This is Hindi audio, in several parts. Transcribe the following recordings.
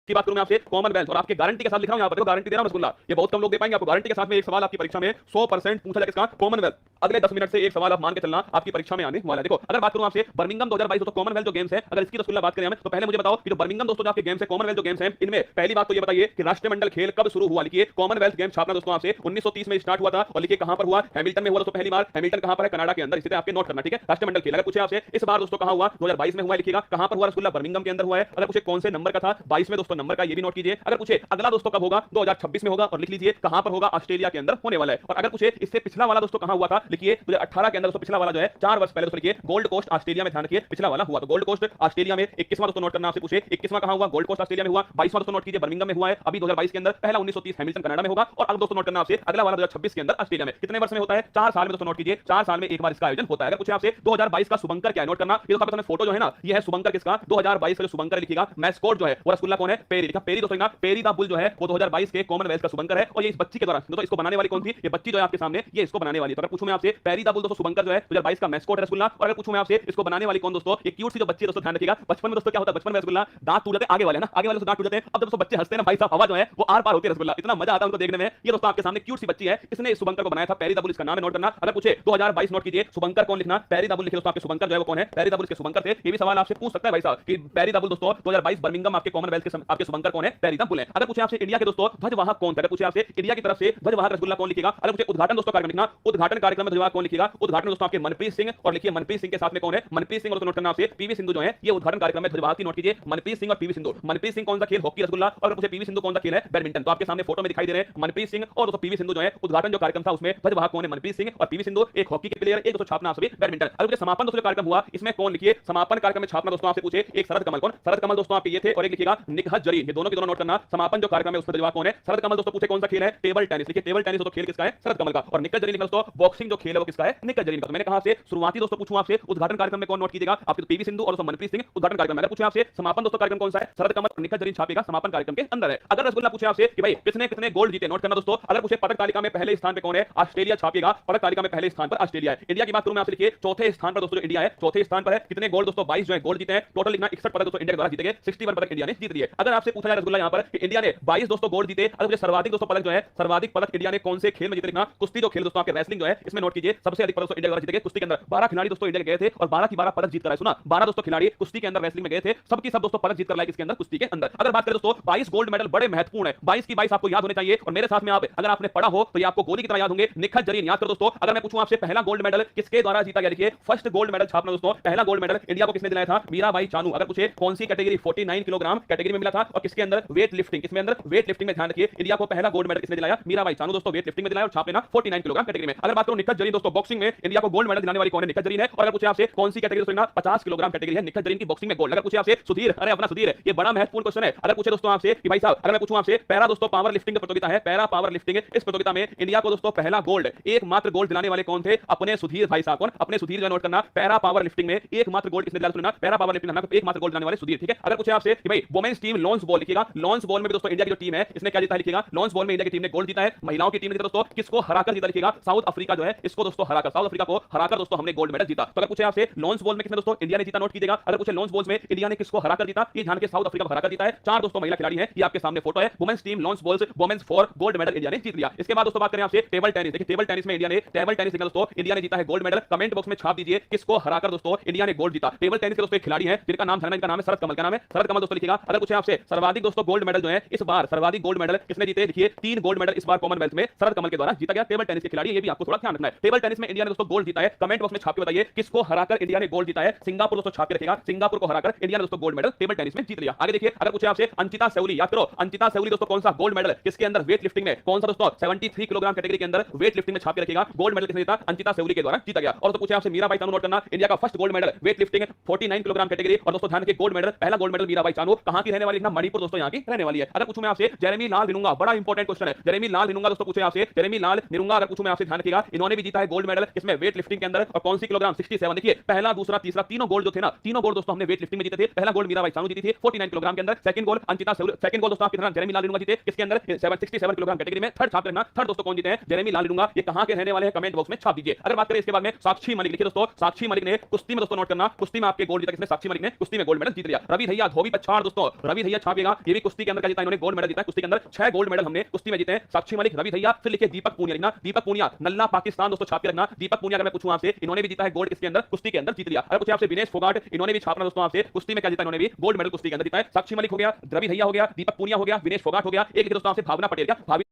की बात करूं मैं आपसे कॉमनवेल्थ और आपके गारंटी के साथ लिख रहा हूं, यहां पर देखो गारंटी दे रहा हूं रसगुल्ला, ये बहुत कम लोग दे पाएंगे आपको गारंटी के साथ में। एक सवाल आपकी परीक्षा में 100% पूछा जाएगा इसका कॉमनवेल्थ, अगले 10 मिनट से एक सवाल आप मान के चलना आपकी परीक्षा में आने वाला है। देखो अगर बात करूं आपसे बर्मिंघम 2022 दोस्तों कॉमनवेल्थ जो गेम्स है, अगर इसकी रसगुल्ला बात करें हम, तो पहले मुझे बताओ कि जो बर्मिंघम दोस्तों जो आपके गेम्स है कॉमनवेल्थ जो गेम्स है, इनमें पहली बात तो ये बताइए कि राष्ट्रमंडल खेल कब शुरू हुआ, लिखिए कॉमनवेल्थ गेम छापना दोस्तों आपसे 1930 में स्टार्ट हुआ था, और लिखिए कहां पर हुआ, हैमिल्टन में हुआ दोस्तों पहली बार। हैमिल्टन कहां पर है, कनाडा के अंदर, इसे आपके नोट करना ठीक है। राष्ट्रमंडल खेल अगर पूछे आपसे इस बार दोस्तों कहां हुआ, 2022 में हुआ, लिखिएगा कहां पर हुआ रसगुल्ला, बर्मिंघम के अंदर हुआ है। अगर पूछे कौन से नंबर का था, 22 में दोस्तों नंबर का, ये भी नोट कीजिए। अगर पूछे अगला दोस्तों कब होगा, 2026 में होगा, और लिख लीजिए कहां पर होगा, ऑस्ट्रेलिया के अंदर होने वाला है। और अगर पूछे इससे पिछला वाला दोस्तों कहां हुआ था, लिखिए 2018 के अंदर दोस्तों पिछला वाला जो है 4 वर्ष पहले दोस्तों लिखिए गोल्ड कोस्ट ऑस्ट्रेलिया में, ध्यान रखिए पिछला वाला हुआ तो गोल्ड कोस्ट ऑस्ट्रेलिया में। 21वां दोस्तों नोट करना आपसे पूछे 21वां कहां हुआ, गोल्ड कोस्ट ऑस्ट्रेलिया में हुआ। 22वां दोस्तों नोट कीजिए बर्मिंघम में हुआ है अभी 2022 के अंदर, पहला 1930 हैमिल्टन कनाडा में होगा, और अब दोस्तों नोट करना आपसे अगला वाला 2026 के अंदर ऑस्ट्रेलिया में। कितने वर्ष में होता है, 4 साल में दोस्तों नोट कीजिए, 4 साल में एक बार इसका आयोजन होता है। अगर पूछे आपसे 2022 का शुभंकर क्या है, नोट करना, ये दोस्तों आपके सामने फोटो जो है ना, ये है शुभंकर किसका, 2022 का जो शुभंकर लिखिएगा। मैस्कॉट जो है वो रसगुल्ला कौन है, पेरी, लिखा पेरी दोस्तों, पेरी द बुल जो है वो 2022 के कॉमनवेल्थ का शुभंकर है। और ये इस बच्ची के द्वारा दोस्तों, इसको बनाने वाली कौन थी, ये बच्ची जो है आपके सामने, ये इसको बनाने वाली है। तो अगर पूछूं मैं आपसे पेरी द बुल दोस्तों शुभंकर जो है 2022 का मैस्कॉट रसगुल्ला, और अगर पूछूं मैं आपसे इसको बनाने वाली कौन दोस्तों, ये क्यूट सी जो बच्ची है दोस्तों, ध्यान रखिएगा बचपन में दोस्तों क्या होता है, बचपन में रसगुल्ला दांत टूट जाते हैं, आगे वाले ना, आगे वाले से दांत टूट जाते हैं, अब जब दोस्तों बच्चे हंसते हैं ना भाई साहब, हवा जो है वो आर पार होती है रसगुल्ला, इतना मजा आता है उनको देखने में। ये दोस्तों आपके सामने क्यूट सी बच्ची है, इसने इस शुभंकर को बनाया था, पेरी द बुल इसका नाम है, नोट करना। अगर पूछे 2022 नोट कीजिए शुभंकर कौन लिखना, पेरी द बुल लिखिए दोस्तों, आपके शुभंकर जो है वो कौन है, पेरी द बुल के शुभंकर थे। ये भी सवाल आपसे पूछ सकता है भाई साहब कि पेरी द बुल दोस्तों 2022 बर्मिंघम आपके कॉमनवेल्थ के आपके शुभंकर कौन है, पेरी द बुल है। अगर पूछे आपसे इंडिया के दोस्तों ध्वजवाहक कौन थे, अगर पूछे आपसे इंडिया की तरफ से ध्वजवाहक रसगुल्ला कौन लिखिएगा। अगर पूछे उद्घाटन दोस्तों कार्यक्रम लिखना, उद्घाटन कार्यक्रम में ध्वजवाहक कौन लिखिएगा, उद्घाटन दोस्तों आपके मनप्रीत सिंह, और लिखिए मनप्रीत सिंह के साथ में कौन है, मनप्रीत सिंह, और नोट करना आपसे पीवी सिंधु जो है, ये उद्घाटन कार्यक्रम में ध्वजवाहक की नोट कीजिए, मनप्रीत सिंह और पीवी सिंधु। मनप्रीत सिंह कौन सा खेल, हॉकी रसगुल्ला, और पूछे पीवी सिंधु कौन सा खेल है, बैडमिंटन। तो आपके सामने फोटो में दिखाई दे रहे हैं मनप्रीत सिंह और दोस्तों पीवी सिंधु जो है, उद्घाटन जो कार्यक्रम था उसमें ध्वजवाहक कौन है, मनप्रीत सिंह और पीवी सिंधु, एक हॉकी के प्लेयर, एक दोस्तों छापना आपसे बैडमिंटन। अगर समापन दोस्तों कार्यक्रम हुआ, इसमें कौन लिखिए, समापन कार्यक्रम में छापना दोस्तों आपसे पूछे एक शरद कमल, कौन शरद कमल दोस्तों आपके ये थे, और एक लिखिएगा निकहत जरीन, ये दोनों के दोनों नोट करना। समापन जो कार्यक्रम है उसमें ध्वजवाहक कौन है, शरद कमल दोस्तों। पूछे कौन सा खेल है, टेबल टेनिस, लिखिए टेबल टेनिस दोस्तों खेल किसका है, शरद कमल का। और निकहत जरीन दोस्तों बॉक्सिंग जो खेल है वो किसका है, निकहत जरीन का। तो मैंने कहा से शुरुआती दोस्तों पूछूं आपसे उद्घाटन कार्यक्रम में कौन नोट कीजिएगा, आपके पीवी सिंधु और दोस्तों मनप्रीत सिंह उद्घाटन कार्यक्रम में। अगर पूछे आपसे समापन दोस्तों कार्यक्रम कौन सा है, शरद कमल और निकहत जरीन छापेगा समापन कार्यक्रम के अंदर है। अगर रसगुल्ला पूछे आपसे कि भाई किसने कितने गोल्ड जीते, नोट करना दोस्तों। अगर पूछे पदक तालिका में पहले स्थान पे कौन है, ऑस्ट्रेलिया छापेगा, पदक तालिका में पहले स्थान पर ऑस्ट्रेलिया है। इंडिया की बात करूं मैं आपसे, लिखिए चौथे स्थान पर दोस्तों इंडिया है, चौथे स्थान पर है। कितने गोल्ड दोस्तों, 22 जो है गोल्ड जीते हैं, टोटल लिखना 61 पदक दोस्तों इंडिया के द्वारा जीते गए, 61 पदक इंडिया ने जीत लिए। अगर आपसे पूछा जाए रसगुल्ला यहां पर कि इंडिया ने 22 दोस्तों गोल्ड जीते, अगर मुझे सर्वाधिक दोस्तों पदक जो है, सर्वाधिक पदक इंडिया ने कौन से खेल में जीते, लिखना कुश्ती जो खेल दोस्तों आपके रेसलिंग जो है, इसमें नोट कीजिए सबसे अधिक पदक दोस्तों इंडिया के द्वारा जीते गए। कुश्ती के अंदर 12 खिलाड़ी दोस्तों इंडिया के गए थे और 12 की 12 पदक जीत कर आए, सुना 12 दोस्तों खिलाड़ी कुश्ती के अंदर रेसलिंग में गए थे, सबकी सब दोस्तों पदक जीत कर लाए किसके अंदर, कुश्ती के अंदर। अगर बात करें दोस्तों 22 गोल्ड मेडल बड़े महत्वपूर्ण है, 22 की 22 आपको याद होने चाहिए, और मेरे साथ में आप अगर आपने पढ़ा हो तो ये आपको गोली की तरह याद होंगे, निकहत जरीन याद करो दोस्तों। अगर मैं पूछूं आपसे पहला गोल्ड मेडल किसके द्वारा जीता गया, देखिए फर्स्ट गोल्ड मेडल छापना दोस्तों, पहला गोल्ड मेडल इंडिया को किसने दिलाया था, मीराबाई चानू। अगर पूछे कौन सी कैटेगरी, 49 किलोग्राम कैटेगरी में मिला था, और किसके अंदर, वेट लिफ्टिंग, किसमें अंदर, वेट लिफ्टिंग में। ध्यान रखिए इंडिया को पहला गोल्ड मेडल किसने दिलाया, मीराबाई चानू दोस्तों, वेट लिफ्टिंग में दिलाया, और छाप लेना 49 किलोग्राम कैटेगरी में। अगर बात करूं निकहत जरीन दोस्तों बॉक्सिंग में इंडिया को गोल्ड मेडल दिलाने वाली कौन है, निकहत जरीन है। और अगर पूछे आपसे कौन सी कैटेगरी दोस्तों, 50 किलोग्राम कैटेगरी है निकहत जरीन की बॉक्सिंग में गोल्ड। अगर पूछे आपसे सुधीर, अरे अपना सुधीर, ये बड़ा महत्वपूर्ण क्वेश्चन है। अगर पूछे दोस्तों आपसे कि भाई साहब, अगर मैं पूछूं आपसे पैरा दोस्तों पावर लिफ्टिंग प्रतियोगिता है, पैरा पावर लिफ्टिंग, इस प्रतियोगिता में इंडिया को दोस्तों पहला गोल्ड, एकमात्र गोल्ड दिलाने वाले कौन थे, अपने सुधीर भाई साहब। कौन, अपने सुधीर का नोट करना। पैरा पावर लिफ्टिंग में एकमात्र गोल्ड किसने दिलाया, सुनना पैरा पावर लिफ्टिंग में एकमात्र गोल्ड दिलाने वाले सुधीर, ठीक है। अगर पूछे आपसे कि भाई वुमेन्स टीम लॉन्च बॉल, लिखिएगा लॉन्च बॉल में भी दोस्तों इंडिया की जो टीम है इसने क्या जीता है, लिखिएगा लॉन्च बॉल में इंडिया की टीम ने गोल्ड जीता है। महिलाओं की टीम ने दोस्तों किसको हराकर जीता, लिखिएगा साउथ अफ्रीका जो है, इसको दोस्तों हराकर, साउथ अफ्रीका को हराकर दोस्तों हमने गोल्ड मेडल जीता। तो अगर पूछे आपसे लॉन्च बॉल में किसने दोस्तों इंडिया ने जीता, नोट कीजिएगा। अगर पूछे लॉन्च बॉल में इंडिया ने किसको हराकर जीता, ये ध्यान के साउथ अफ्रीका को हराकर जीता है। 4 दोस्तों महिला खिलाड़ी हैं, ये आपके सामने फोटो है, women's team lawn bowls, women's 4 gold medal India ने जीत लिया। इसके बाद दोस्तों बात करें आपसे टेबल टेनिस, देखिए टेबल टेनिस में इंडिया ने, टेबल टेनिस में दोस्तों इंडिया ने जीता है गोल्ड मेडल। कमेंट बॉक्स में छाप दीजिए किसको हराकर दोस्तों इंडिया ने गोल्ड जीता। टेबल टेनिस के दोस्तों एक खिलाड़ी हैं जिनका नाम इनका नाम है शरद कमल, का नाम है शरद कमल दोस्तों, लिखिएगा। अगर पूछे आपसे सर्वाधिक दोस्तों गोल्ड मेडल जो है इस बार, सर्वाधिक गोल्ड मेडल किसने जीते, देखिए 3 गोल्ड मेडल इस बार कॉमनवेल्थ में शरद कमल के द्वारा जीता गया। टेबल टेनिस के खिलाड़ी, ये भी आपको थोड़ा ध्यान रखना है। टेबल टेनिस में इंडिया ने दोस्तों गोल्ड जीता है, कमेंट बॉक्स में छाप के बताइए किसको हराकर इंडिया ने गोल्ड जीता है। सिंगापुर दोस्तों छाप के रखेगा, सिंगापुर को हराकर इंडिया ने दोस्तों गोल्ड मेडल टेबल टेनिस में जीत लिया। आगे देखिए अगर पूछे आपसे अंकिता सेवली, याद करो अंकिता सेवली दोस्तों कौन सा गोल्ड मेडल किसके अंदर, वेट लिफ्टिंग में, कौन सा दोस्तों 73 किलोग्राम कैटेगरी के अंदर वेट लिफ्टिंग में छाप के रखेगा, गोल्ड मेडल किसने जीता, अंकिता सेवली के द्वारा जीता गया। और तो पूछे आपसे मीराबाई चानू, नोट करना इंडिया का first gold medal weight lifting 49 kilogram category. और दोस्तों ध्यान के गोल्ड मेडल, पहला गोल्ड मेडल मीराबाई चानू, कहां की रहने वाली, लिखना मणिपुर दोस्तों, यहां की रहने वाली है। अगर पूछूं मैं आपसे जेरेमी लाल निरुंगा, बड़ा इंपॉर्टेंट क्वेश्चन है, जेरेमी लाल निरुंगा दोस्तों पूछे आपसे, जेरेमी लाल निरुंगा अगर पूछूं मैं आपसे, ध्यान रखिएगा इन्होंने भी जीता है गोल्ड मेडल, इसमें वेट लिफ्टिंग के अंदर, और कौन सी किलोग्राम, 67। देखिए पहला दूसरा तीसरा तीनों गोल्ड जो थे ना, तीनों गोल्ड दोस्तों हमने वेट लिफ्टिंग में जीते थे। पहला गोल्ड मीराबाई चानू जीती थी 49 किलोग्राम के अंदर, second gold Ankita Sevli, second gold दोस्तों आपकी तरह जेरेमी लाल निरुंगा जीते किसके अंदर, 67 किलोग्राम कैटेगरी में। थर्ड छाप रखना, थर्ड दोस्तों कौन जीते हैं, जेरेमी लाल निरुंगा। ये कहां के रहने वाले हैं, कमेंट बॉक्स में छाप दीजिए। अगर बात करें इसके बाद में साक्षी मलिक, लिखिए दोस्तों साक्षी मलिक ने कुश्ती में दोस्तों, नोट करना कुश्ती में आपके गोल्ड जीता किसने, साक्षी मलिक ने कुश्ती में गोल्ड मेडल जीत लिया। रवि धैया धोबी पछाड़ दोस्तों, रवि धैया भैया छापिएगा, ये भी कुश्ती के अंदर क्या जीता इन्होंने, गोल्ड मेडल जीता है कुश्ती के अंदर। 6 गोल्ड मेडल हमने कुश्ती में जीते हैं। साक्षी मलिक, रवि भैया, फिर लिखिए दीपक पूनिया लिखना, दीपक पूनिया नल्ला पाकिस्तान दोस्तों छाप के रखना। दीपक पूनिया अगर मैं पूछूं आपसे, इन्होंने भी जीता है गोल्ड किसके अंदर, कुश्ती के अंदर जीत लिया। अगर पूछे आपसे विनेश फोगाट, इन्होंने भी छापना दोस्तों आपसे, कुश्ती में क्या जीता इन्होंने भी, गोल्ड मेडल कुश्ती के अंदर जीता है। साक्षी मलिक हो गया, रवि भैया हो गया, दीपक पूनिया हो गया, विनेश फोगाट हो गया। एक दोस्तों आपसे भावना पटेल, क्या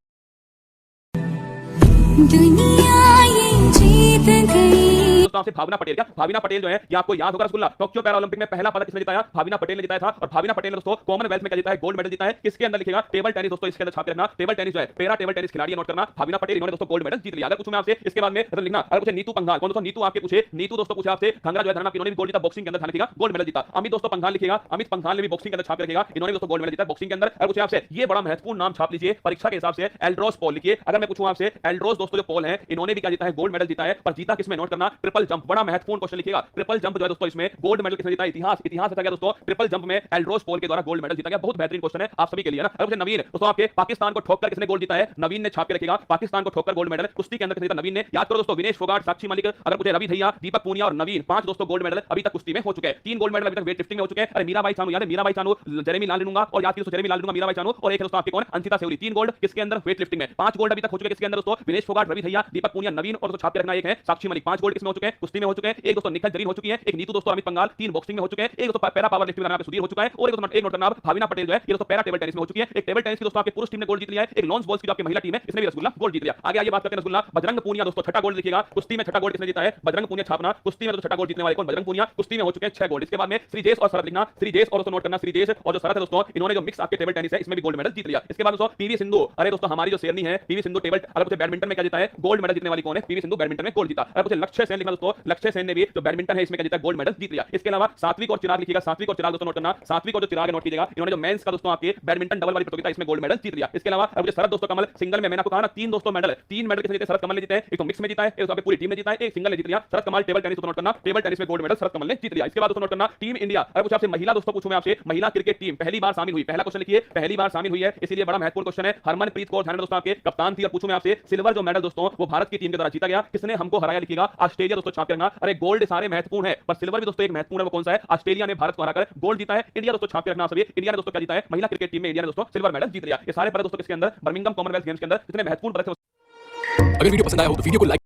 दुनिया ये जीत गई। दोस्तों आपसे भावना पटेल, क्या भावना पटेल जो है ये आपको याद होगा, रसगुल्ला टोक्यो पैरा ओलंपिक में पहला पदक किसने जिताया, भावना पटेल ने जिताया था। और भावना पटेल ने दोस्तों कॉमनवेल्थ में क्या जीता है, गोल्ड मेडल जीता है। किसके अंदर लिखेगा, टेबल टेनिस दोस्तों, इसके अंदर छाप के रखना, टेबल टेनिस जो है, पैरा टेबल टेनिस खिलाड़ी नोट करना, भावना पटेल इन्होंने दोस्तों गोल्ड मेडल जीत लिया। अगर पूछूं मैं आपसे इसके बाद में लिखना, अगर पूछे नीतू पंघाल, कौन दोस्तों नीतू आपके पूछे, नीतू दोस्तों पूछे आपसे, धंगरा जो है धरना इन्होंने भी गोल्ड जीता, बॉक्सिंग के अंदर लिखेगा गोल्ड मेडल जीता। अमित दोस्तों पंघाल लिखेगा, अमित पंघाल ने भी बॉक्सिंग के अंदर छाप के रखेगा, इन्होंने दोस्तों गोल्ड मेडल जीता बॉक्सिंग के अंदर। अगर पूछे आपसे ये बड़ा महत्वपूर्ण नाम छाप लीजिए परीक्षा के हिसाब से, एल्ड्रोस पॉल लिखिए। अगर मैं पूछूं आपसे एल्ड्रोस दोस्तों जो पॉल है, इन्होंने भी क्या जीता है, गोल्ड मेडल जीता है। पर जीता किसमें नोट करना, ट्रिपल जंप, बड़ा महत्वपूर्ण क्वेश्चन लिखिएगा। ट्रिपल जंप जो है दोस्तों इसमें गोल्ड मेडल किसने जीता, इतिहास ऐसा गया दोस्तों, ट्रिपल जंप में एल्ड्रोस पॉल के द्वारा गोल्ड मेडल जीता गया। बहुत बेहतरीन क्वेश्चन है आप सभी के लिए ना। अगर नवीन दोस्तों आपके पाकिस्तान को ठोककर किसने गोल्ड जीता है, नवीन ने छाप के रखेगा, पाकिस्तान को ठोककर गोल्ड मेडल कुश्ती के अंदर किसने जीता, नवीन ने। याद करो दोस्तों, विनेश फोगाट, साक्षी मलिक, अगर पूछे रवि भैया, दीपक पूनिया और नवीन, 5 दोस्तों गोल्ड मेडल अभी तक कुश्ती में हो चुके हैं। 3 गोल्ड मेडल अभी तक वेट लिफ्टिंग में हो चुके हैं। अरे मीराबाई चानू याद है, मीराबाई चानू, जेरेमी लाल लूंगा और याद कीजिए जेरेमी लाल लूंगा, मीराबाई चानू, और एक है दोस्तों आपके कौन, अंशिता सेवरी। 3 गोल्ड किसके अंदर, वेट लिफ्टिंग में। 5 गोल्ड अभी तक हो चुके हैं किसके अंदर दोस्तों, विनेश फोगाट, रवि भैया, दीपक पूनिया, नवीन, और छाप के रखना एक है साक्षी मलिक। 5 गोल्ड किसमें हो चुके हैं, कुश्ती में हो चुके हैं। एक दोस्तों निखिल जरीन हो चुकी है, एक नीतू दोस्तों अमित पंघाल, 3 बॉक्सिंग में हो चुके हैं। एक दोस्तों पैरा पावर लिफ्टिंग में सुधीर हो चुका है, और एक नोट करना भावना पटेल जो है ये दोस्तों पैरा टेबल टेनिस में हो चुकी है। एक टेबल टेनिस की दोस्तों आपके पुरुष टीम ने गोल्ड जीत लिया है। एक लॉन्स बॉल्स की जो आपकी महिला टीम है इसने भी रसगुल्ला गोल्ड जीत लिया। आगे आइए बात करते हैं रसगुल्ला बजरंग पूनिया दोस्तों, छठा गोल्ड लिखिएगा, कुश्ती में छठा गोल्ड किसने जीता है, बजरंग पूनिया छापना। कुश्ती में तो छठा गोल्ड जीतने वाले कौन, बजरंग पूनिया, कुश्ती में हो चुके हैं 6 गोल्ड। इसके बाद में श्रीजेश और शरद लिखना, श्रीजेश और दोस्तों नोट करना, श्रीजेश और जो शरद है दोस्तों, इन्होंने जो मिक्स आपके टेबल टेनिस है इसमें भी गोल्ड मेडल जीत लिया। इसके बाद दोस्तों पीवी सिंधु, अरे दोस्तों हमारी जो शेरनी है पीवी सिंधु, टेबल अगर पूछे बैडमिंटन में क्या जीता है, गोल्ड मेडल जीतने वाली कौन है, पीवी सिंधु बैडमिंटन में गोल्ड जीता। अगर पूछे लक्ष्य सेन लिखना दोस्तों, लक्ष्य सेन ने भी जो बैडमिंटन है इसमें क्या जीता, गोल्ड मेडल जीत लिया। इसके अलावा सात्विक और चिराग लिखिएगा, सात्विक और चिराग दोस्तों नोट करना, सात्विक और जो चिराग नोट कीजिएगा, इन्होंने जो मेंस का दोस्तों आपके बैडमिंटन डबल वाली प्रतियोगिता इसमें गोल्ड मेडल जीत लिया। इसके अलावा अब शरद दोस्तों कमल सिंगल में, मैंने आपको कहा ना 3 दोस्तों मेडल, 3 मेडल किसने जीते, शरद कमल ने जीते हैं। एक तो मिक्स में जीता है, एक तो पूरी टीम ने जीता है, एक सिंगल ने जीत लिया। शरद कमल टेबल टेनिस नोट करना, टेबल टेनिस में गोल्ड मेडल शरद कमल ने जीत लिया। इसके बाद दोस्तों नोट करना टीम इंडिया, अगर कुछ आपसे महिला दोस्तों पूछूं मैं आपसे, महिला क्रिकेट टीम पहली बार शामिल हुई, पहला क्वेश्चन लिखिए, पहली बार शामिल हुई है, इसीलिए बड़ा महत्वपूर्ण क्वेश्चन है। हरमनप्रीत कौर ध्यान दोस्तों आपके कप्तान थी। और पूछूं मैं आपसे सिल्वर जो मेडल दोस्तों वो भारत की टीम के द्वारा जीता गया, किसने हमको हराया लिखिएगा, ऑस्ट्रेलिया दोस्तों छाप करना। अरे गोल्ड सारे महत्वपूर्ण है पर सिल्वर भी दोस्तों एक महत्वपूर्ण है, वो कौन सा है, ऑस्ट्रेलिया ने भारत को हराकर गोल्ड जीता है। इंडिया दोस्तों छाप के रखना सभी, इंडिया ने दोस्तों क्या जीता है, महिला क्रिकेट टीम में इंडिया ने दोस्तों सिल्वर मेडल जीत लिया। ये सारे पदक दोस्तों किसके अंदर, बर्मिंघम कॉमनवेल्थ गेम्स के अंदर, कितने महत्वपूर्ण पदक थे। अगर वीडियो पसंद आया हो तो वीडियो को लाइक